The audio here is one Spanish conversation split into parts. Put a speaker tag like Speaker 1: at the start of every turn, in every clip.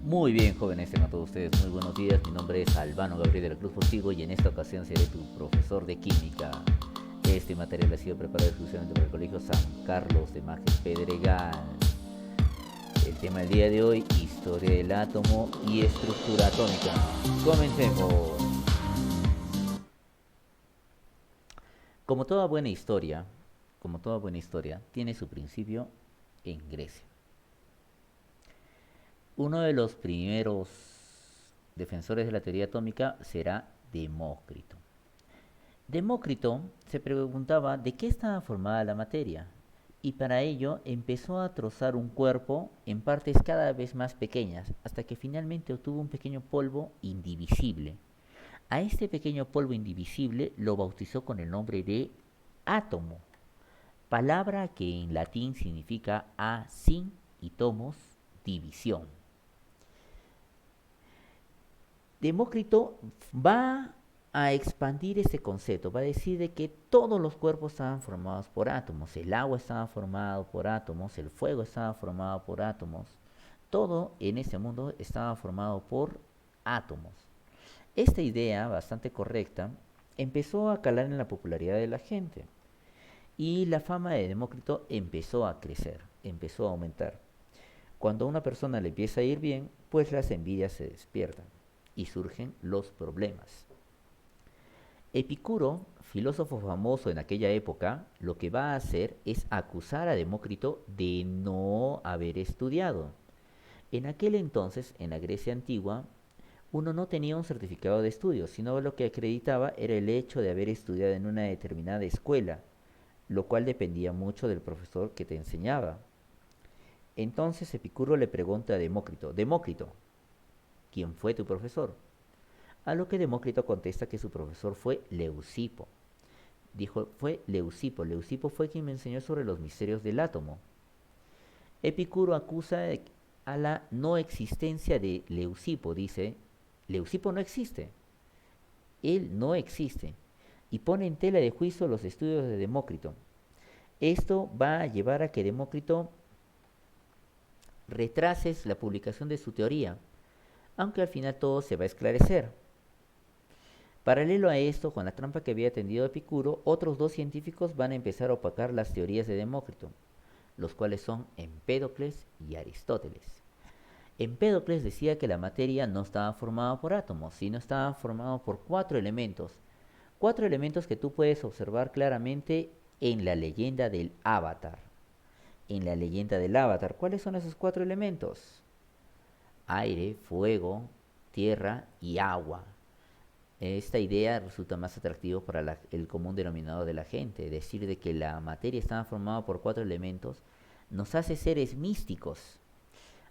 Speaker 1: Muy bien, jóvenes, tengan todos ustedes muy buenos días. Mi nombre es Albano Gabriel de la Cruz Postigo y en esta ocasión seré tu profesor de química. Este material ha sido preparado exclusivamente para el Colegio San Carlos de Majes Pedregal. El tema del día de hoy, historia del átomo y estructura atómica. Comencemos. Como toda buena historia, tiene su principio en Grecia. Uno de los primeros defensores de la teoría atómica será Demócrito. Demócrito se preguntaba de qué estaba formada la materia y para ello empezó a trozar un cuerpo en partes cada vez más pequeñas hasta que finalmente obtuvo un pequeño polvo indivisible. A este pequeño polvo indivisible lo bautizó con el nombre de átomo, palabra que en latín significa a sin y tomos, división. Demócrito va a expandir este concepto, va a decir de que todos los cuerpos estaban formados por átomos, el agua estaba formado por átomos, el fuego estaba formado por átomos, todo en este mundo estaba formado por átomos. Esta idea, bastante correcta, empezó a calar en la popularidad de la gente y la fama de Demócrito empezó a crecer, empezó a aumentar. Cuando a una persona le empieza a ir bien, pues las envidias se despiertan y surgen los problemas. Epicuro, filósofo famoso en aquella época, lo que va a hacer es acusar a Demócrito de no haber estudiado. En aquel entonces, en la Grecia antigua, uno no tenía un certificado de estudio, sino lo que acreditaba era el hecho de haber estudiado en una determinada escuela, lo cual dependía mucho del profesor que te enseñaba. Entonces Epicuro le pregunta a Demócrito, Demócrito, ¿quién fue tu profesor? A lo que Demócrito contesta que su profesor fue Leucipo. Dijo, fue Leucipo. Leucipo fue quien me enseñó sobre los misterios del átomo. Epicuro acusa a la no existencia de Leucipo. Dice, Leucipo no existe. Él no existe. Y pone en tela de juicio los estudios de Demócrito. Esto va a llevar a que Demócrito retrase la publicación de su teoría, aunque al final todo se va a esclarecer. Paralelo a esto, con la trampa que había tendido Epicuro, otros dos científicos van a empezar a opacar las teorías de Demócrito, los cuales son Empédocles y Aristóteles. Empédocles decía que la materia no estaba formada por átomos, sino estaba formada por cuatro elementos que tú puedes observar claramente en la leyenda del Avatar. En la leyenda del Avatar, ¿cuáles son esos cuatro elementos? Aire, fuego, tierra y agua. Esta idea resulta más atractiva para el común denominador de la gente. Decir de que la materia estaba formada por cuatro elementos nos hace seres místicos.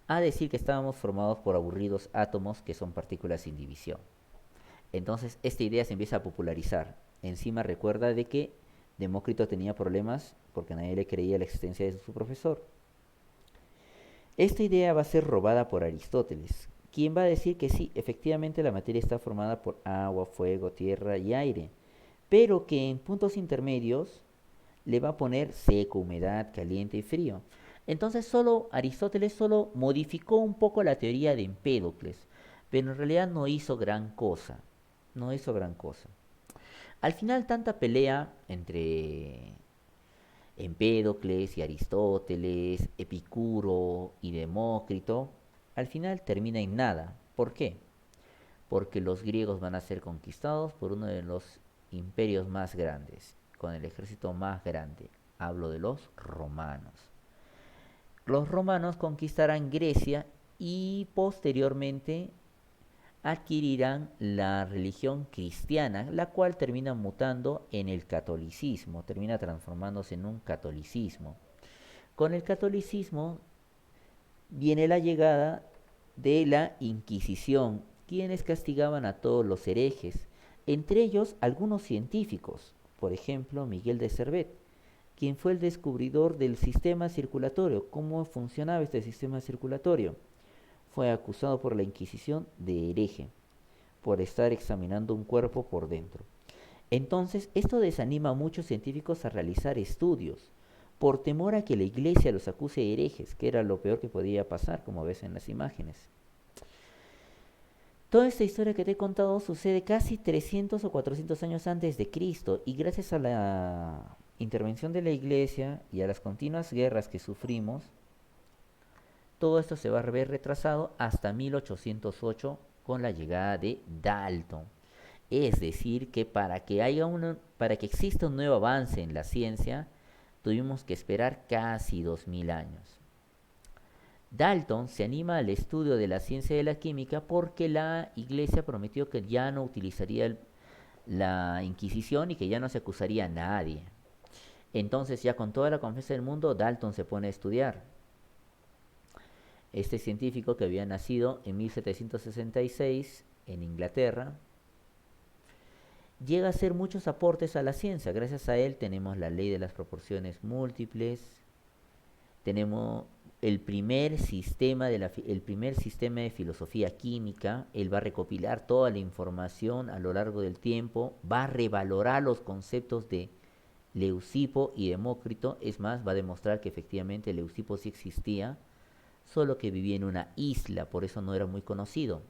Speaker 1: A decir que estábamos formados por aburridos átomos que son partículas sin división. Entonces esta idea se empieza a popularizar. Encima recuerda de que Demócrito tenía problemas porque nadie le creía la existencia de su profesor. Esta idea va a ser robada por Aristóteles, quien va a decir que sí, efectivamente la materia está formada por agua, fuego, tierra y aire, pero que en puntos intermedios le va a poner seco, humedad, caliente y frío. Entonces Aristóteles solo modificó un poco la teoría de Empédocles, pero en realidad no hizo gran cosa. No hizo gran cosa. Al final tanta pelea entre Empédocles y Aristóteles, Epicuro y Demócrito, al final termina en nada. ¿Por qué? Porque los griegos van a ser conquistados por uno de los imperios más grandes, con el ejército más grande. Hablo de los romanos. Los romanos conquistarán Grecia y posteriormente adquirirán la religión cristiana, la cual termina mutando en el catolicismo, termina transformándose en un catolicismo. Con el catolicismo viene la llegada de la Inquisición, quienes castigaban a todos los herejes, entre ellos algunos científicos, por ejemplo Miguel de Servet, quien fue el descubridor del sistema circulatorio, cómo funcionaba este sistema circulatorio. Fue acusado por la Inquisición de hereje, por estar examinando un cuerpo por dentro. Entonces, esto desanima a muchos científicos a realizar estudios, por temor a que la iglesia los acuse de herejes, que era lo peor que podía pasar, como ves en las imágenes. Toda esta historia que te he contado sucede casi 300 o 400 años antes de Cristo y gracias a la intervención de la Iglesia y a las continuas guerras que sufrimos, todo esto se va a ver retrasado hasta 1808 con la llegada de Dalton. Es decir, que para que exista un nuevo avance en la ciencia, tuvimos que esperar casi 2000 años. Dalton se anima al estudio de la ciencia de la química porque la iglesia prometió que ya no utilizaría la Inquisición y que ya no se acusaría a nadie. Entonces, ya con toda la confianza del mundo, Dalton se pone a estudiar. Este científico, que había nacido en 1766 en Inglaterra, llega a hacer muchos aportes a la ciencia. Gracias a él tenemos la ley de las proporciones múltiples, tenemos el primer sistema de filosofía química. Él va a recopilar toda la información a lo largo del tiempo, va a revalorar los conceptos de Leucipo y Demócrito. Es más, va a demostrar que efectivamente Leucipo sí existía, solo que vivía en una isla, por eso no era muy conocido.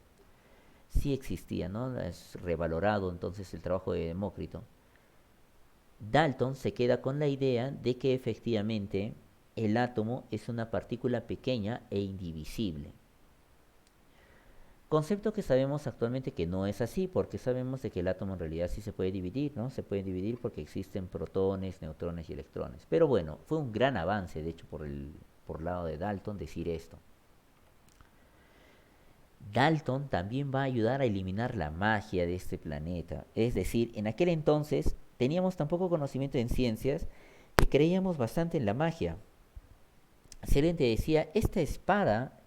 Speaker 1: Sí existía, ¿no? Es revalorado entonces el trabajo de Demócrito. Dalton se queda con la idea de que efectivamente el átomo es una partícula pequeña e indivisible. Concepto que sabemos actualmente que no es así, porque sabemos de que el átomo en realidad sí se puede dividir, ¿no? Se puede dividir porque existen protones, neutrones y electrones. Pero bueno, fue un gran avance, de hecho, por lado de Dalton decir esto. Dalton también va a ayudar a eliminar la magia de este planeta. Es decir, en aquel entonces teníamos tan poco conocimiento en ciencias que creíamos bastante en la magia. Selene decía, esta espada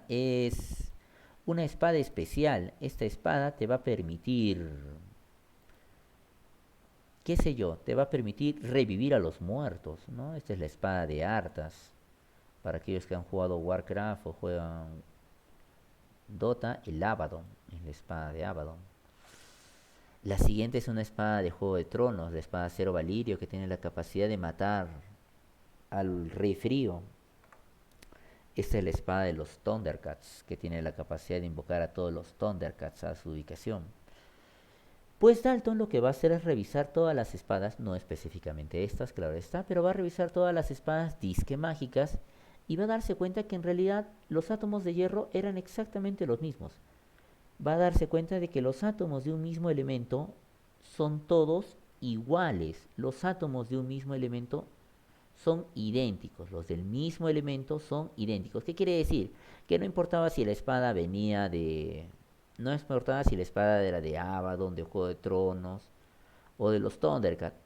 Speaker 1: es una espada especial. Esta espada te va a permitir, qué sé yo, te va a permitir revivir a los muertos, ¿no? Esta es la espada de Arthas. Para aquellos que han jugado Warcraft o juegan Dota, el Abaddon, es la espada de Abaddon. La siguiente es una espada de Juego de Tronos, la espada Cero Valirio, que tiene la capacidad de matar al Rey Frío. Esta es la espada de los Thundercats, que tiene la capacidad de invocar a todos los Thundercats a su ubicación. Pues Dalton lo que va a hacer es revisar todas las espadas, no específicamente estas, claro está, pero va a revisar todas las espadas disque mágicas y va a darse cuenta que en realidad los átomos de hierro eran exactamente los mismos. Va a darse cuenta de que los átomos de un mismo elemento son todos iguales. Los átomos de un mismo elemento son idénticos, los del mismo elemento son idénticos. ¿Qué quiere decir? Que no importaba si la espada venía de... No importaba si la espada era de Abaddon, de Juego de Tronos o de los Thundercats.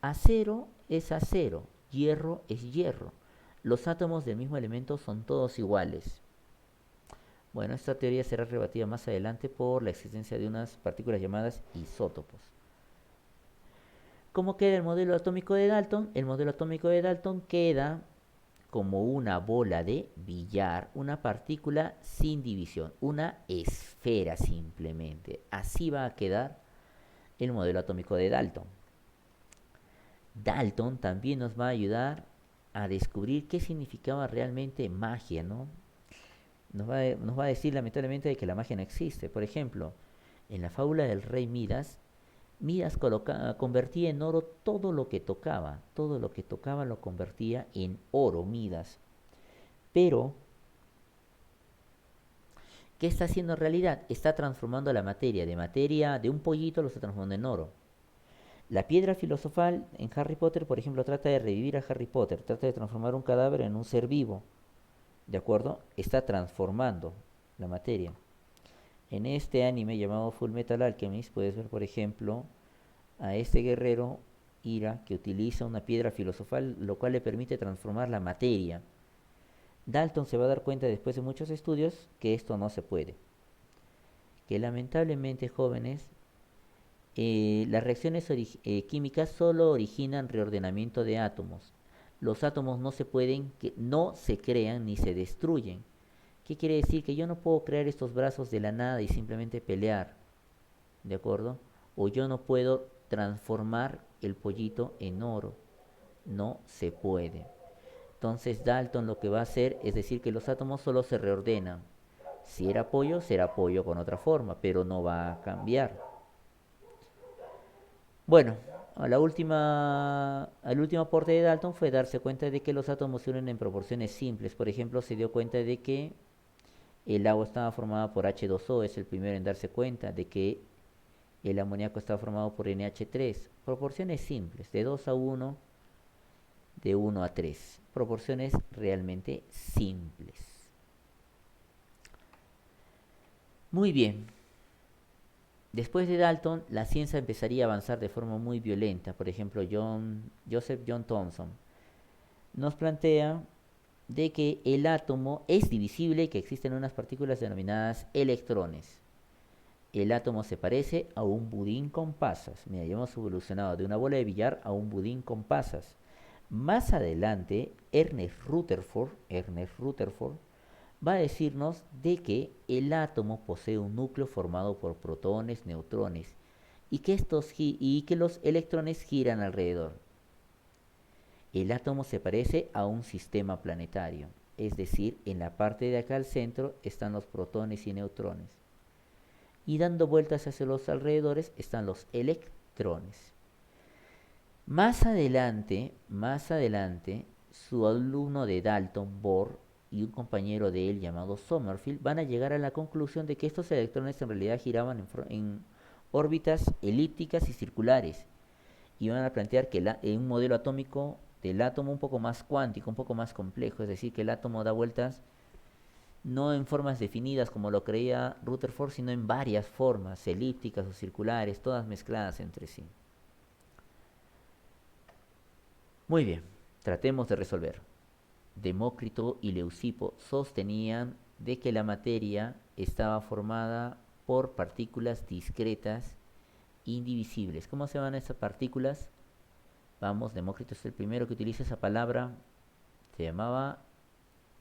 Speaker 1: Acero es acero, hierro es hierro. Los átomos del mismo elemento son todos iguales. Bueno, esta teoría será rebatida más adelante por la existencia de unas partículas llamadas isótopos. ¿Cómo queda el modelo atómico de Dalton? El modelo atómico de Dalton queda como una bola de billar, una partícula sin división, una esfera simplemente. Así va a quedar el modelo atómico de Dalton. Dalton también nos va a ayudar a descubrir qué significaba realmente magia, ¿no? Nos va a decir lamentablemente de que la magia no existe. Por ejemplo, en la fábula del rey Midas, Midas convertía en oro todo lo que tocaba lo convertía en oro Midas. Pero, ¿qué está haciendo en realidad? Está transformando la materia, de un pollito lo está transformando en oro. La piedra filosofal en Harry Potter, por ejemplo, trata de revivir a Harry Potter, trata de transformar un cadáver en un ser vivo, ¿de acuerdo? Está transformando la materia. En este anime llamado Full Metal Alchemist puedes ver, por ejemplo, a este guerrero Ira que utiliza una piedra filosofal, lo cual le permite transformar la materia. Dalton se va a dar cuenta después de muchos estudios que esto no se puede. Que lamentablemente, jóvenes, las reacciones químicas solo originan reordenamiento de átomos. Los átomos no se crean ni se destruyen. ¿Qué quiere decir? Que yo no puedo crear estos brazos de la nada y simplemente pelear, ¿de acuerdo? O yo no puedo transformar el pollito en oro. No se puede. Entonces Dalton lo que va a hacer es decir que los átomos solo se reordenan. Si era pollo, será pollo con otra forma, pero no va a cambiar. Bueno, al último aporte de Dalton fue darse cuenta de que los átomos se unen en proporciones simples. Por ejemplo, se dio cuenta de que el agua estaba formada por H2O, es el primero en darse cuenta de que el amoníaco estaba formado por NH3. Proporciones simples, de 2 a 1, de 1 a 3. Proporciones realmente simples. Muy bien. Después de Dalton, la ciencia empezaría a avanzar de forma muy violenta. Por ejemplo, Joseph John Thomson nos plantea de que el átomo es divisible y que existen unas partículas denominadas electrones. El átomo se parece a un budín con pasas. Mira, ya hemos evolucionado de una bola de billar a un budín con pasas. Más adelante, Ernest Rutherford va a decirnos de que el átomo posee un núcleo formado por protones, neutrones y que los electrones giran alrededor. El átomo se parece a un sistema planetario, es decir, en la parte de acá al centro están los protones y neutrones y dando vueltas hacia los alrededores están los electrones. Más adelante, su alumno de Dalton, Bohr, y un compañero de él llamado Sommerfeld van a llegar a la conclusión de que estos electrones en realidad giraban en órbitas elípticas y circulares y van a plantear que un modelo atómico del átomo un poco más cuántico, un poco más complejo, es decir, que el átomo da vueltas no en formas definidas como lo creía Rutherford, sino en varias formas, elípticas o circulares, todas mezcladas entre sí. Muy bien, tratemos de resolver. Demócrito y Leucipo sostenían de que la materia estaba formada por partículas discretas indivisibles. ¿Cómo se llaman esas partículas? Vamos, Demócrito es el primero que utiliza esa palabra. Se llamaba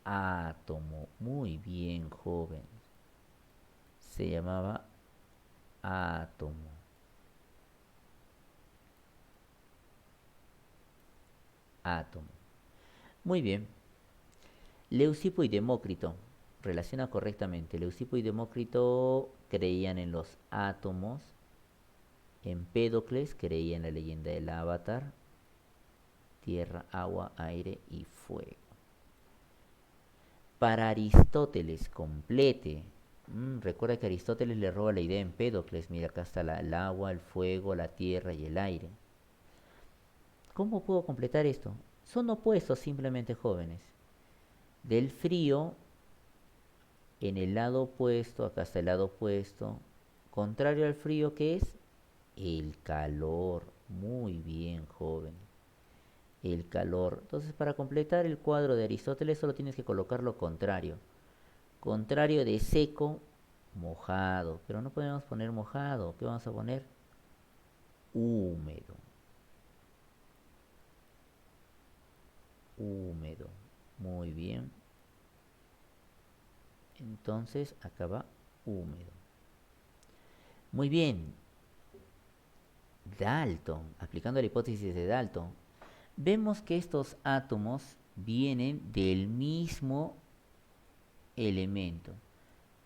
Speaker 1: átomo. Muy bien, joven. Se llamaba átomo. Átomo. Muy bien. Leucipo y Demócrito. Relaciona correctamente. Leucipo y Demócrito creían en los átomos. Empédocles creía en la leyenda del avatar. Tierra, agua, aire y fuego. Para Aristóteles, complete. Recuerda que Aristóteles le roba la idea a Empédocles. Mira, acá está el agua, el fuego, la tierra y el aire. ¿Cómo puedo completar esto? Son opuestos simplemente, jóvenes. Del frío, en el lado opuesto, acá está el lado opuesto. Contrario al frío, ¿qué es? El calor. Muy bien, joven. El calor. Entonces, para completar el cuadro de Aristóteles, solo tienes que colocar lo contrario. Contrario de seco, mojado. Pero no podemos poner mojado. ¿Qué vamos a poner? Húmedo. Húmedo. Muy bien. Entonces, acá va húmedo. Muy bien. Dalton, aplicando la hipótesis de Dalton, vemos que estos átomos vienen del mismo elemento.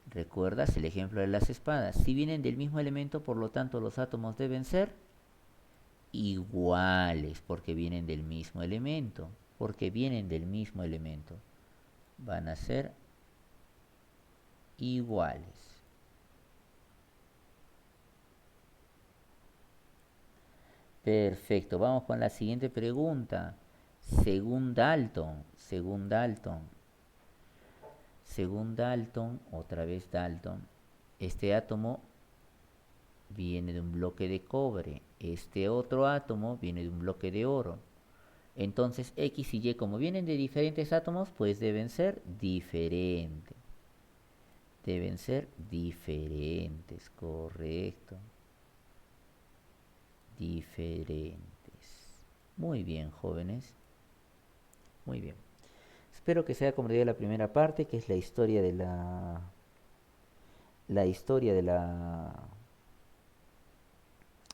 Speaker 1: ¿Recuerdas el ejemplo de las espadas? Si vienen del mismo elemento, por lo tanto los átomos deben ser iguales, porque vienen del mismo elemento. Porque vienen del mismo elemento. Van a ser iguales. Perfecto, vamos con la siguiente pregunta. Según Dalton, otra vez Dalton, este átomo viene de un bloque de cobre, este otro átomo viene de un bloque de oro. Entonces X y Y, como vienen de diferentes átomos, pues deben ser diferentes. Deben ser diferentes, correcto. Diferentes. Muy bien, jóvenes. Muy bien. Espero que sea como la primera parte, que es la historia de la historia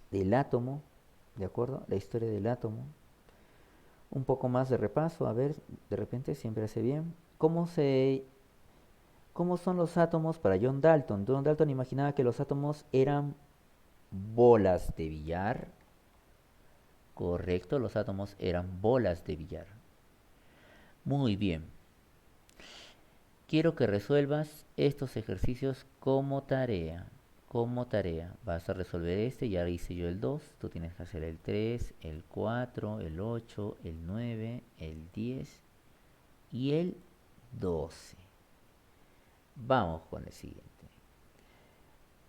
Speaker 1: del átomo, ¿de acuerdo? La historia del átomo. Un poco más de repaso, a ver, de repente siempre hace bien. ¿Cómo son los átomos para John Dalton? John Dalton imaginaba que los átomos eran bolas de billar. Correcto, los átomos eran bolas de billar. Muy bien. Quiero que resuelvas estos ejercicios como tarea. Como tarea. Vas a resolver este, ya hice yo el 2. Tú tienes que hacer el 3, el 4, el 8, el 9, el 10 y el 12. Vamos con el siguiente.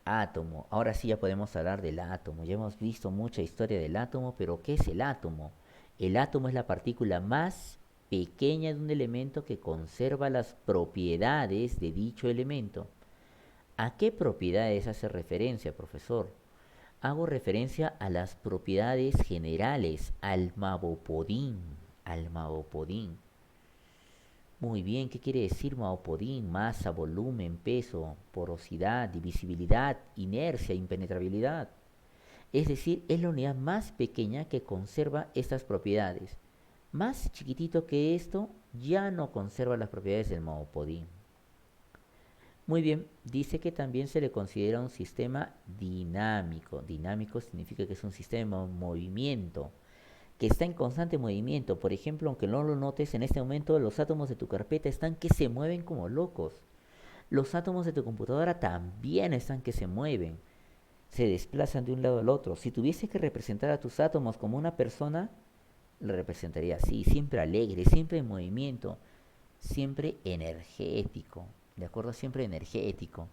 Speaker 1: Átomo. Ahora sí ya podemos hablar del átomo. Ya hemos visto mucha historia del átomo, pero ¿qué es el átomo? El átomo es la partícula más pequeña de un elemento que conserva las propiedades de dicho elemento. ¿A qué propiedades hace referencia, profesor? Hago referencia a las propiedades generales, al mavopodín, al mavopodín. Muy bien, ¿qué quiere decir mavopodín? Masa, volumen, peso, porosidad, divisibilidad, inercia, impenetrabilidad. Es decir, es la unidad más pequeña que conserva estas propiedades. Más chiquitito que esto, ya no conserva las propiedades del mavopodín. Muy bien, dice que también se le considera un sistema dinámico. Dinámico significa que es un sistema de movimiento, que está en constante movimiento. Por ejemplo, aunque no lo notes, en este momento los átomos de tu carpeta están que se mueven como locos. Los átomos de tu computadora también están que se mueven, se desplazan de un lado al otro. Si tuviese que representar a tus átomos como una persona, lo representaría así, siempre alegre, siempre en movimiento, siempre energético, ¿de acuerdo? Siempre energético.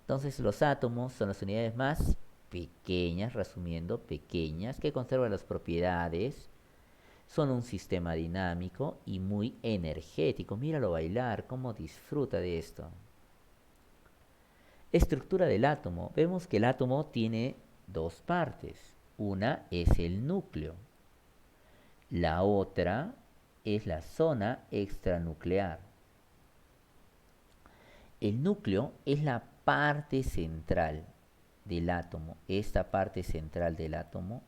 Speaker 1: Entonces los átomos son las unidades más pequeñas, resumiendo, pequeñas, que conservan las propiedades, son un sistema dinámico y muy energético. Míralo bailar, cómo disfruta de esto. Estructura del átomo. Vemos que el átomo tiene dos partes. Una es el núcleo. La otra es la zona extranuclear. El núcleo es la parte central del átomo. Esta parte central del átomo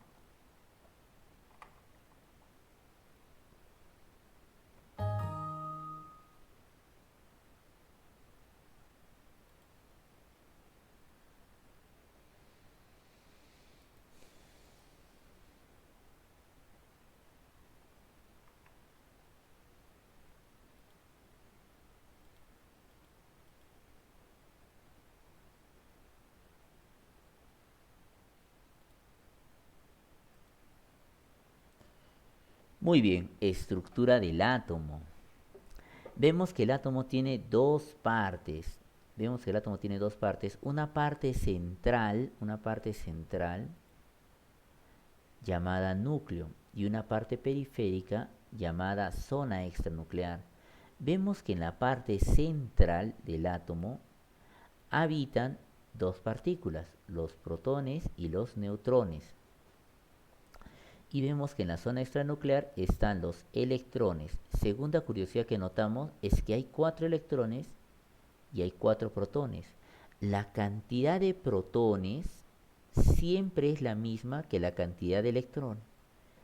Speaker 1: Muy bien, estructura del átomo. Vemos que el átomo tiene dos partes. Vemos que el átomo tiene dos partes. Una parte central llamada núcleo y una parte periférica llamada zona extranuclear. Vemos que en la parte central del átomo habitan dos partículas, los protones y los neutrones. Y vemos que en la zona extranuclear están los electrones. Segunda curiosidad que notamos es que hay 4 electrones y hay 4 protones. La cantidad de protones siempre es la misma que la cantidad de electrones,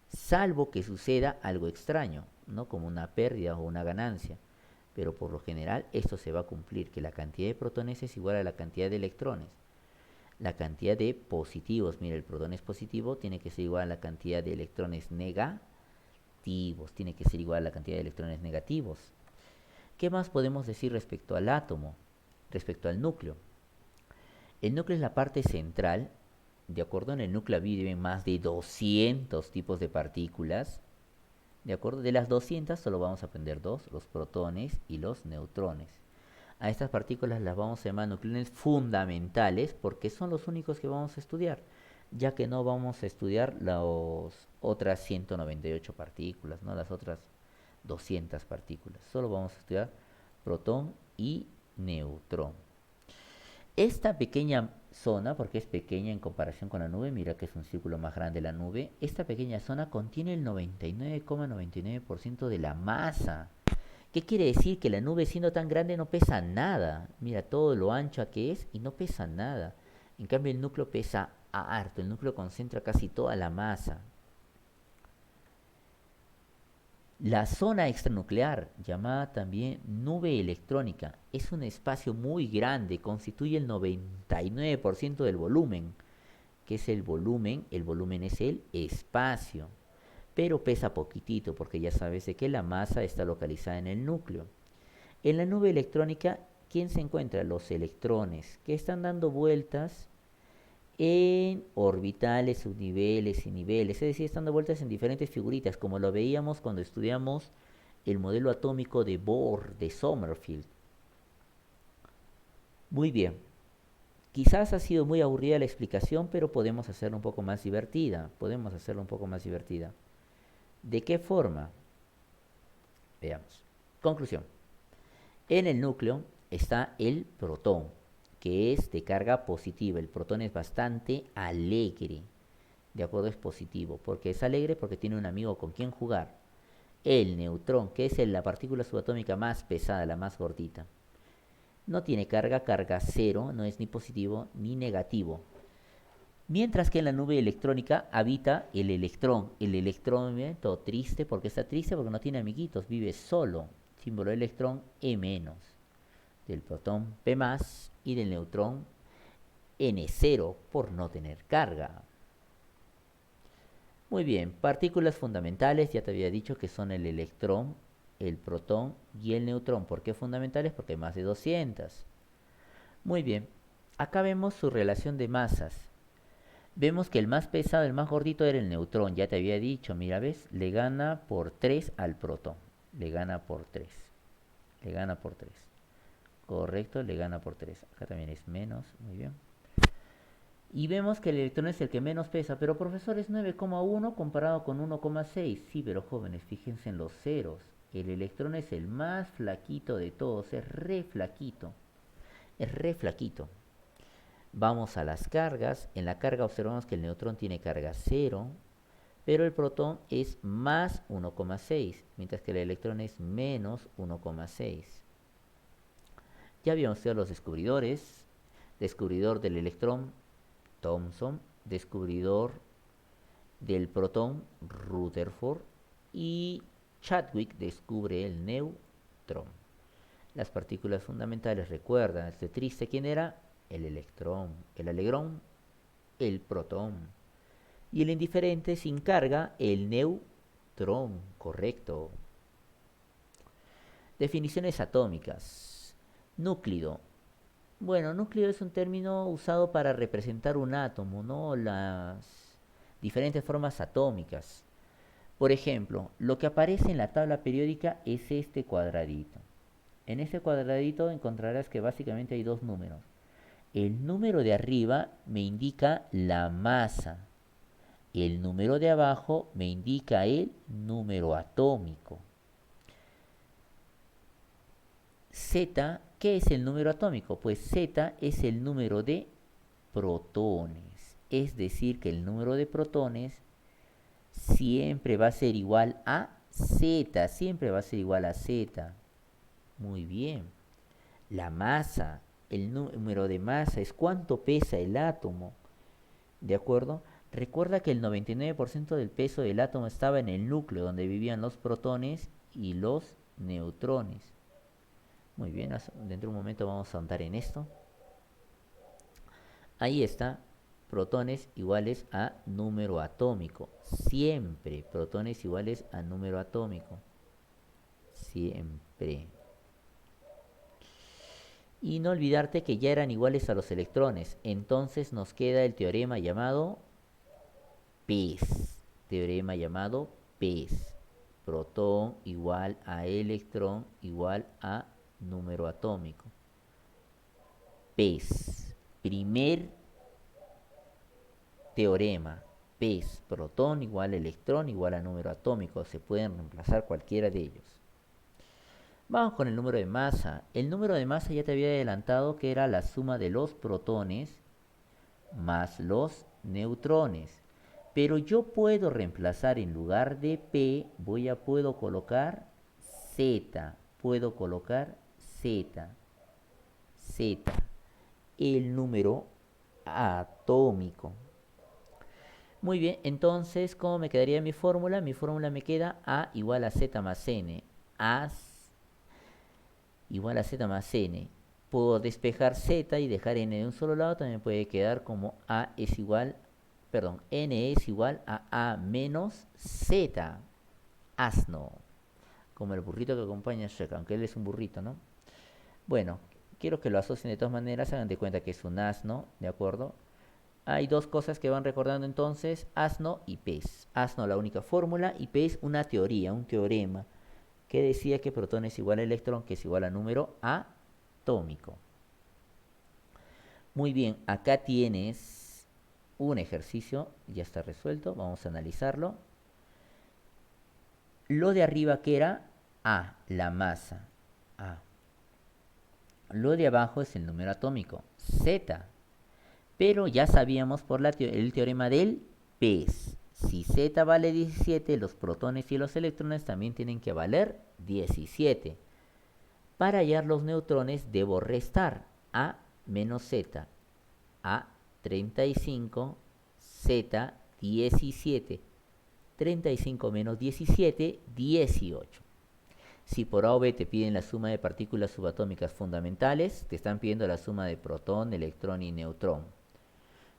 Speaker 1: salvo que suceda algo extraño, ¿no? Como una pérdida o una ganancia. Pero por lo general esto se va a cumplir, que la cantidad de protones es igual a la cantidad de electrones. La cantidad de positivos, mira, el protón es positivo, tiene que ser igual a la cantidad de electrones negativos, tiene que ser igual a la cantidad de electrones negativos. ¿Qué más podemos decir respecto al átomo? Respecto al núcleo. El núcleo es la parte central. De acuerdo, en el núcleo viven más de 200 tipos de partículas. De acuerdo, de las 200 solo vamos a aprender dos, los protones y los neutrones. A estas partículas las vamos a llamar nucleones fundamentales porque son los únicos que vamos a estudiar, ya que no vamos a estudiar las otras 198 partículas, ¿no? Las otras 200 partículas. Solo vamos a estudiar protón y neutrón. Esta pequeña zona, porque es pequeña en comparación con la nube, mira que es un círculo más grande la nube, esta pequeña zona contiene el 99,99% de la masa. ¿Qué quiere decir? Que la nube siendo tan grande no pesa nada. Mira todo lo ancha que es y no pesa nada. En cambio el núcleo pesa harto, el núcleo concentra casi toda la masa. La zona extranuclear, llamada también nube electrónica, es un espacio muy grande, constituye el 99% del volumen. ¿Qué es el volumen? El volumen es el espacio, pero pesa poquitito porque ya sabes de que la masa está localizada en el núcleo. En la nube electrónica, ¿quién se encuentra? Los electrones, que están dando vueltas en orbitales, subniveles y niveles, es decir, están dando vueltas en diferentes figuritas, como lo veíamos cuando estudiamos el modelo atómico de Bohr, de Sommerfeld. Muy bien, quizás ha sido muy aburrida la explicación, pero podemos hacerla un poco más divertida. Podemos hacerla un poco más divertida. ¿De qué forma? Veamos. Conclusión. En el núcleo está el protón, que es de carga positiva. El protón es bastante alegre. De acuerdo, es positivo. Porque es alegre porque tiene un amigo con quien jugar. El neutrón, que es la partícula subatómica más pesada, la más gordita. No tiene carga, carga cero, no es ni positivo ni negativo. Mientras que en la nube electrónica habita el electrón. El electrón, todo triste, ¿porque está triste? Porque no tiene amiguitos, vive solo. Símbolo de electrón E-, del protón P+, y del neutrón N0 por no tener carga. Muy bien, partículas fundamentales, ya te había dicho que son el electrón, el protón y el neutrón. ¿Por qué fundamentales? Porque hay más de 200. Muy bien, acá vemos su relación de masas. Vemos que el más pesado, el más gordito era el neutrón, ya te había dicho, mira, ¿ves? Le gana por 3 al protón. Le gana por 3. Le gana por 3. Correcto, le gana por 3. Acá también es menos, muy bien. Y vemos que el electrón es el que menos pesa, pero profesor, es 9,1 comparado con 1,6. Sí, pero jóvenes, fíjense en los ceros. El electrón es el más flaquito de todos, es re flaquito. Es re flaquito. Vamos a las cargas. En la carga observamos que el neutrón tiene carga 0, pero el protón es más 1,6, mientras que el electrón es menos 1,6. Ya habíamos estudiado los descubridores. Descubridor del electrón, Thomson. Descubridor del protón, Rutherford. Y Chadwick descubre el neutrón. Las partículas fundamentales, recuerdan, este triste, ¿quién era? El electrón. El alegrón, el protón. Y el indiferente sin carga, el neutrón. Correcto. Definiciones atómicas. Núcleo. Bueno, núcleo es un término usado para representar un átomo, ¿no? Las diferentes formas atómicas. Por ejemplo, lo que aparece en la tabla periódica es este cuadradito. En este cuadradito encontrarás que básicamente hay dos números. El número de arriba me indica la masa. El número de abajo me indica el número atómico. Z, ¿qué es el número atómico? Pues Z es el número de protones. Es decir, que el número de protones siempre va a ser igual a Z. Siempre va a ser igual a Z. Muy bien. La masa, el número de masa es cuánto pesa el átomo. ¿De acuerdo? Recuerda que el 99% del peso del átomo estaba en el núcleo, donde vivían los protones y los neutrones. Muy bien, dentro de un momento vamos a andar en esto. Ahí está, protones iguales a número atómico. Siempre protones iguales a número atómico. Siempre. Y no olvidarte que ya eran iguales a los electrones. Entonces nos queda el teorema llamado PES. Teorema llamado PES. Protón igual a electrón igual a número atómico. PES. Primer teorema. PES. Protón igual a electrón igual a número atómico. Se pueden reemplazar cualquiera de ellos. Vamos con el número de masa. El número de masa ya te había adelantado que era la suma de los protones más los neutrones. Pero yo puedo reemplazar en lugar de P, puedo colocar Z. Puedo colocar Z. Z. El número atómico. Muy bien, entonces, ¿cómo me quedaría mi fórmula? Mi fórmula me queda A igual a Z más N. A igual a Z más N. Puedo despejar Z y dejar N de un solo lado. También puede quedar como A es igual, perdón, N es igual a A menos Z. Asno. Como el burrito que acompaña a Shrek, aunque él es un burrito, ¿no? Bueno, quiero que lo asocien de todas maneras. Hagan de cuenta que es un asno, ¿de acuerdo? Hay dos cosas que van recordando entonces, asno y pez. Asno la única fórmula y pez una teoría, un teorema, que decía que protón es igual a electrón, que es igual a número atómico. Muy bien, acá tienes un ejercicio, ya está resuelto, vamos a analizarlo. Lo de arriba que era A, la masa, A. Lo de abajo es el número atómico, Z. Pero ya sabíamos por el teorema del pez. Si Z vale 17, los protones y los electrones también tienen que valer 17. Para hallar los neutrones debo restar A menos Z, A 35, Z 17. 35 menos 17, 18. Si por A o B te piden la suma de partículas subatómicas fundamentales, te están pidiendo la suma de protón, electrón y neutrón.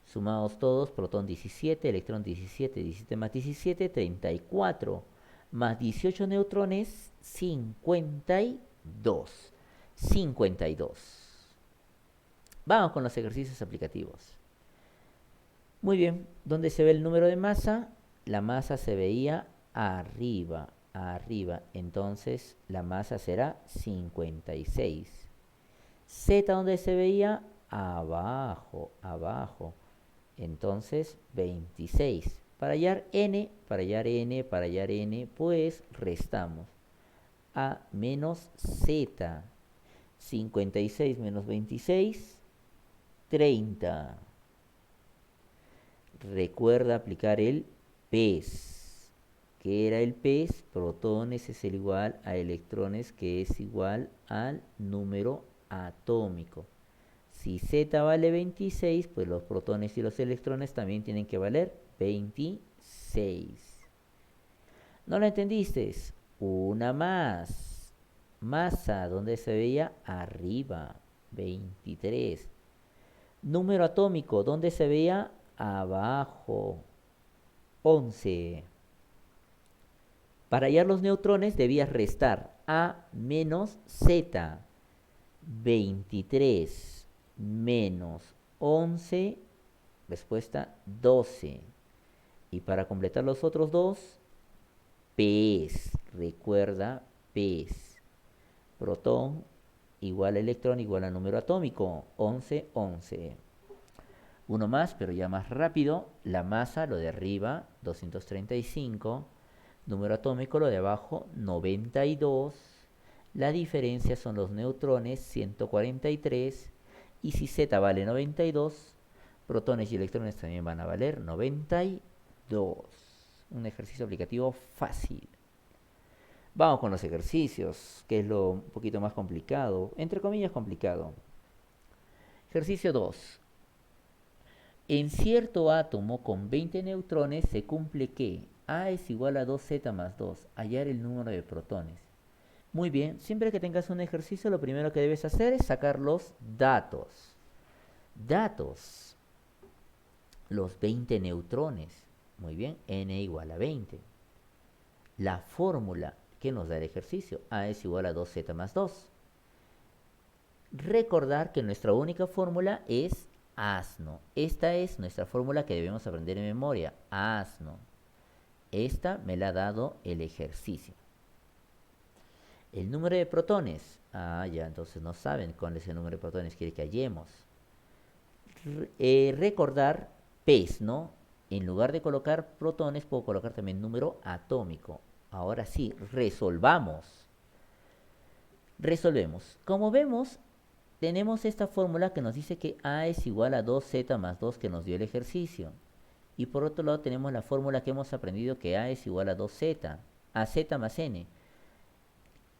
Speaker 1: Sumados todos, protón 17, electrón 17, 17 más 17, 34. Más 18 neutrones, 52. 52. Vamos con los ejercicios aplicativos. Muy bien, ¿dónde se ve el número de masa? La masa se veía arriba, arriba. Entonces la masa será 56. Z, ¿dónde se veía? Abajo, abajo. Entonces 26. Para hallar n, pues restamos. A menos Z. 56 menos 26, 30. Recuerda aplicar el PES. ¿Qué era el PES? Protones es el igual a electrones, que es igual al número atómico. Si Z vale 26, pues los protones y los electrones también tienen que valer 26. ¿No lo entendiste? Una más. Masa, donde se veía arriba, 23. Número atómico, donde se veía abajo, 11. Para hallar los neutrones debías restar A menos Z. 23 menos 11, respuesta 12. Y para completar los otros dos, PES. Recuerda, PES. Protón igual a electrón igual a número atómico. 11, 11. Uno más, pero ya más rápido. La masa, lo de arriba, 235. Número atómico, lo de abajo, 92. La diferencia son los neutrones, 143. Y si Z vale 92, protones y electrones también van a valer 92. Un ejercicio aplicativo fácil. Vamos con los ejercicios, que es lo un poquito más complicado. Entre comillas complicado. Ejercicio 2. En cierto átomo con 20 neutrones se cumple que A es igual a 2Z más 2. Hallar el número de protones. Muy bien, siempre que tengas un ejercicio, lo primero que debes hacer es sacar los datos. Datos. Los 20 neutrones. Muy bien, N igual a 20. La fórmula que nos da el ejercicio. A es igual a 2Z más 2. Recordar que nuestra única fórmula es asno. Esta es nuestra fórmula que debemos aprender en memoria. Asno. Esta me la ha dado el ejercicio. El número de protones. Ah, ya, entonces no saben cuál es el número de protones quiere que hallemos. Recordar PES, ¿no? En lugar de colocar protones, puedo colocar también número atómico. Ahora sí, resolvamos. Resolvemos. Como vemos, tenemos esta fórmula que nos dice que A es igual a 2Z más 2 que nos dio el ejercicio. Y por otro lado tenemos la fórmula que hemos aprendido que A es igual a 2Z, a Z más N.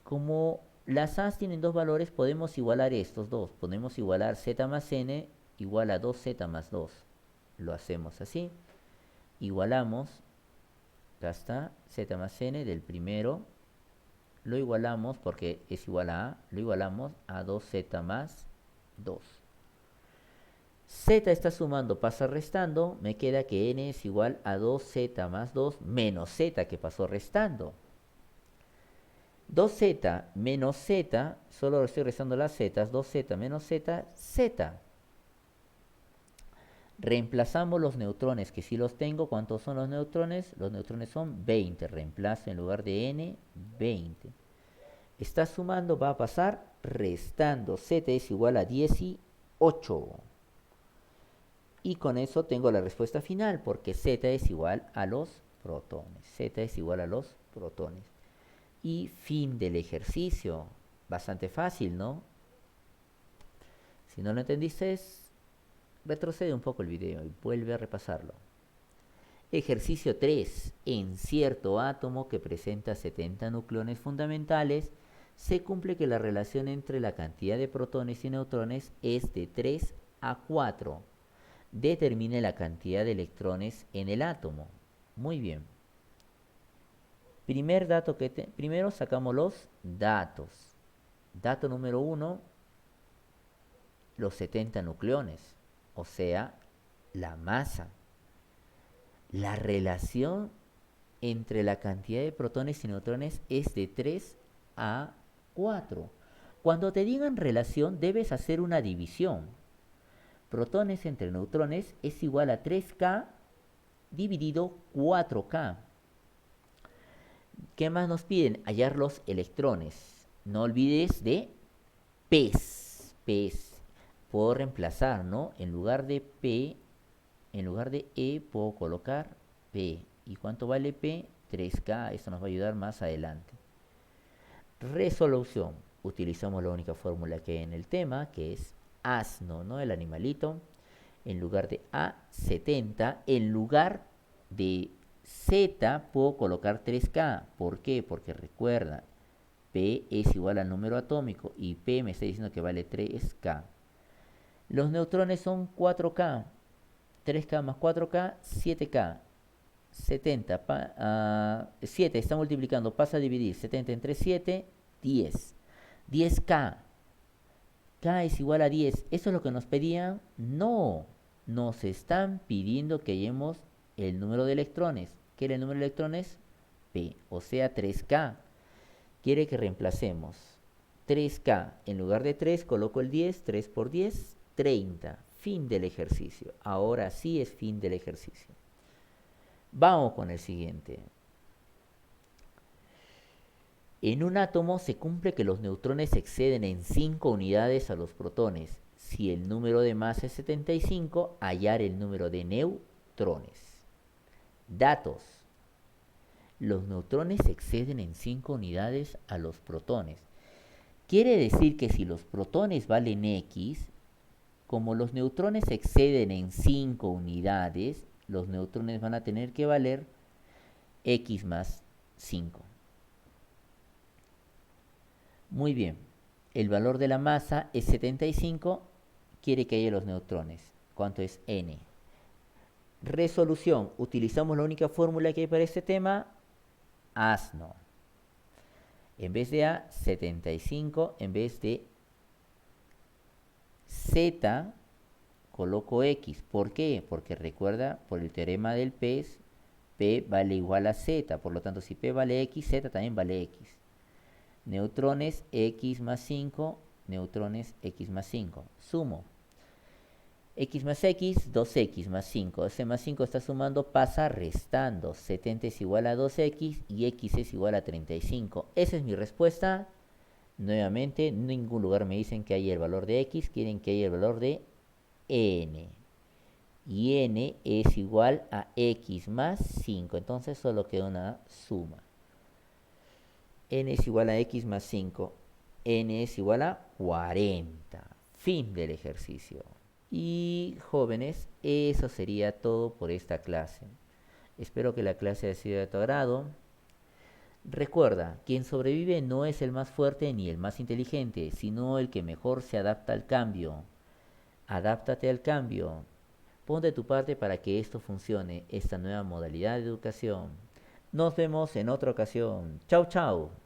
Speaker 1: Como las A's tienen dos valores, podemos igualar estos dos. Podemos igualar Z más N igual a 2Z más 2. Lo hacemos así. igualamos, acá está, z más n del primero, lo igualamos porque es igual a A, lo igualamos a 2z más 2. Z está sumando, pasa restando, me queda que n es igual a 2z más 2 menos z que pasó restando. 2z menos z, solo estoy restando las z, 2z menos z, z. Reemplazamos los neutrones, que si los tengo, ¿cuántos son los neutrones? Los neutrones son 20, reemplazo en lugar de n, 20. Está sumando, va a pasar restando, z es igual a 18. Y con eso tengo la respuesta final, porque z es igual a los protones. Z es igual a los protones. Y fin del ejercicio. Bastante fácil, ¿no? Si no lo entendiste, retrocede un poco el video y vuelve a repasarlo. Ejercicio 3. En cierto átomo que presenta 70 nucleones fundamentales, se cumple que la relación entre la cantidad de protones y neutrones es de 3 a 4. Determine la cantidad de electrones en el átomo. Muy bien. Primer dato primero sacamos los datos. Dato número 1, los 70 nucleones, o sea, la masa. La relación entre la cantidad de protones y neutrones es de 3 a 4. Cuando te digan relación, debes hacer una división. Protones entre neutrones es igual a 3K dividido 4K. ¿Qué más nos piden? Hallar los electrones. No olvides de P's. Puedo reemplazar, ¿no? En lugar de P, en lugar de E, puedo colocar P. ¿Y cuánto vale P? 3K. Esto nos va a ayudar más adelante. Resolución. Utilizamos la única fórmula que hay en el tema, que es asno, ¿no? El animalito. En lugar de A70, en lugar de Z puedo colocar 3K. ¿Por qué? Porque recuerda, P es igual al número atómico y P me está diciendo que vale 3K. Los neutrones son 4K. 3K más 4K, 7K. 7 está multiplicando, pasa a dividir. 70 entre 7, 10. 10K. K es igual a 10. ¿Eso es lo que nos pedían? No. Nos están pidiendo que hallemos el número de electrones. ¿Qué era el número de electrones? P, o sea 3K. Quiere que reemplacemos 3K. En lugar de 3 coloco el 10. 3 por 10, 30. Fin del ejercicio. Ahora sí es fin del ejercicio. Vamos con el siguiente. En un átomo se cumple que los neutrones exceden en 5 unidades a los protones. Si el número de masa es 75, hallar el número de neutrones. Datos. Los neutrones exceden en 5 unidades a los protones. Quiere decir que si los protones valen X, como los neutrones exceden en 5 unidades, los neutrones van a tener que valer X más 5. Muy bien. El valor de la masa es 75. Quiere que haya los neutrones. ¿Cuánto es N? Resolución. Utilizamos la única fórmula que hay para este tema. Asno. En vez de A, 75. En vez de Z, coloco X. ¿Por qué? Porque recuerda, por el teorema del P, P vale igual a Z. Por lo tanto, si P vale X, Z también vale X. Neutrones X más 5. Neutrones X más 5. Sumo. X más X, 2X más 5. Ese más 5 está sumando, pasa restando. 70 es igual a 2X y X es igual a 35. Esa es mi respuesta. Nuevamente, en ningún lugar me dicen que haya el valor de X. Quieren que haya el valor de N. Y N es igual a X más 5. Entonces solo queda una suma. N es igual a X más 5. N es igual a 40. Fin del ejercicio. Y jóvenes, eso sería todo por esta clase. Espero que la clase haya sido de tu agrado. Recuerda, quien sobrevive no es el más fuerte ni el más inteligente, sino el que mejor se adapta al cambio. Adáptate al cambio. Pon de tu parte para que esto funcione, esta nueva modalidad de educación. Nos vemos en otra ocasión. Chau, chau.